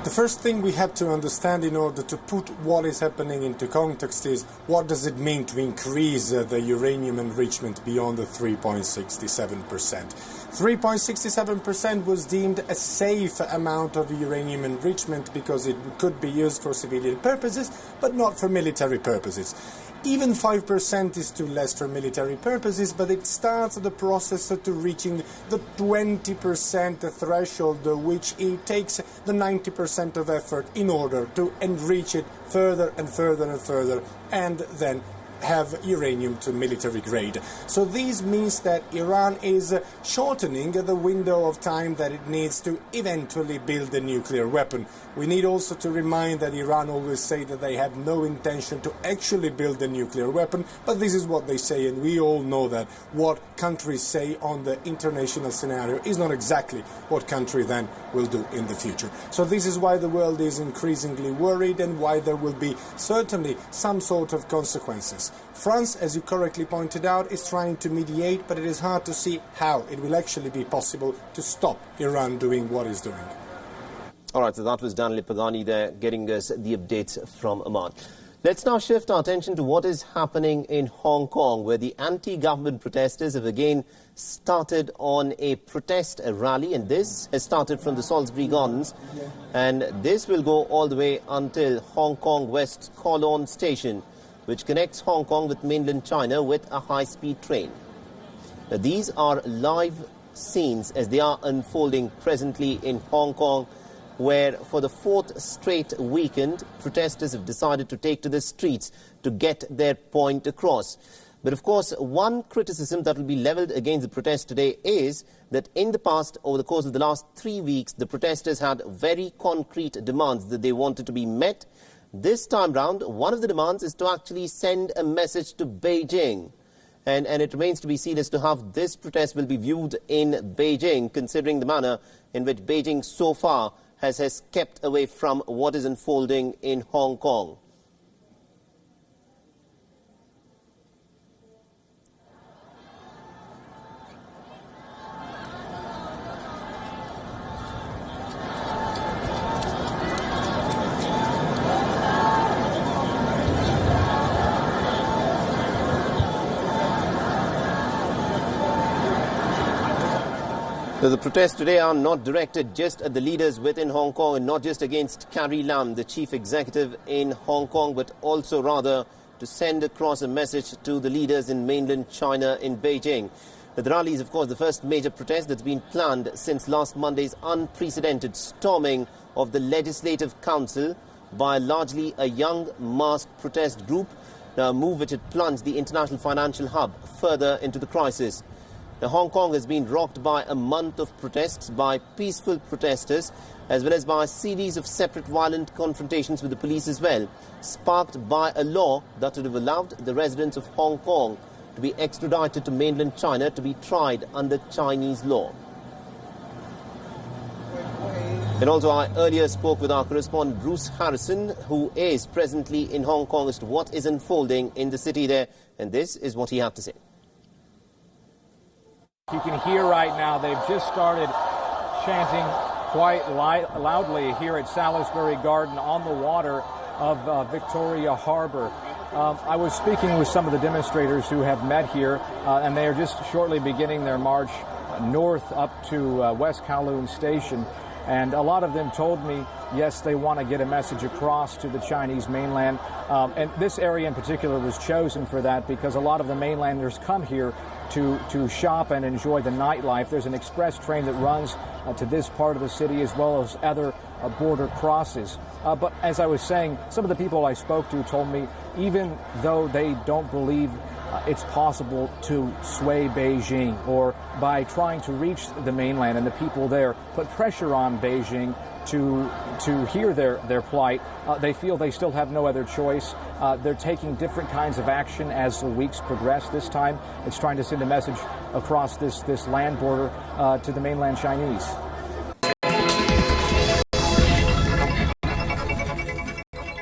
The first thing we have to understand in order to put what is happening into context is what does it mean to increase the uranium enrichment beyond the 3.67%. 3.67% was deemed a safe amount of uranium enrichment because it could be used for civilian purposes, but not for military purposes. Even 5% is too less for military purposes, but it starts the process to reaching the 20% threshold, which it takes the 90% of effort in order to enrich it further and further and further, and then have uranium to military grade. So this means that Iran is shortening the window of time that it needs to eventually build a nuclear weapon. We need also to remind that Iran always say that they have no intention to actually build a nuclear weapon, but this is what they say, and we all know that what countries say on the international scenario is not exactly what country then will do in the future. So this is why the world is increasingly worried and why there will be certainly some sort of consequences. France, as you correctly pointed out, is trying to mediate, but it is hard to see how it will actually be possible to stop Iran doing what it's doing. All right, so that was Daniel Pagani there getting us the updates from Oman. Let's now shift our attention to what is happening in Hong Kong, where the anti-government protesters have again started on a protest rally, and this has started from the Salisbury Gardens, and this will go all the way until Hong Kong West Kowloon Station, which connects Hong Kong with mainland China with a high-speed train. Now, these are live scenes as they are unfolding presently in Hong Kong, where for the fourth straight weekend, protesters have decided to take to the streets to get their point across. But of course, one criticism that will be levelled against the protest today is that in the past, over the course of the last 3 weeks, the protesters had very concrete demands that they wanted to be met. This time round, one of the demands is to actually send a message to Beijing. And it remains to be seen as to how this protest will be viewed in Beijing, considering the manner in which Beijing so far has kept away from what is unfolding in Hong Kong. So the protests today are not directed just at the leaders within Hong Kong and not just against Carrie Lam, the chief executive in Hong Kong, but also rather to send across a message to the leaders in mainland China in Beijing. The rally is, of course, the first major protest that's been planned since last Monday's unprecedented storming of the Legislative Council by largely a young masked protest group, a move which had plunged the international financial hub further into the crisis. Now, Hong Kong has been rocked by a month of protests by peaceful protesters, as well as by a series of separate violent confrontations with the police as well, sparked by a law that would have allowed the residents of Hong Kong to be extradited to mainland China to be tried under Chinese law. And also, I earlier spoke with our correspondent Bruce Harrison, who is presently in Hong Kong, as to what is unfolding in the city there, and this is what he had to say. You can hear right now they've just started chanting quite loudly here at Salisbury Garden on the water of Victoria Harbour. I was speaking with some of the demonstrators who have met here, and they are just shortly beginning their march north up to West Kowloon Station. And a lot of them told me, yes, they want to get a message across to the Chinese mainland. And this area in particular was chosen for that because a lot of the mainlanders come here to shop and enjoy the nightlife. There's an express train that runs to this part of the city as well as other border crosses. But as I was saying, some of the people I spoke to told me even though they don't believe it's possible to sway Beijing or by trying to reach the mainland and the people there, put pressure on Beijing to hear their plight. They feel they still have no other choice. They're taking different kinds of action as the weeks progress. This time, it's trying to send a message across this land border to the mainland Chinese.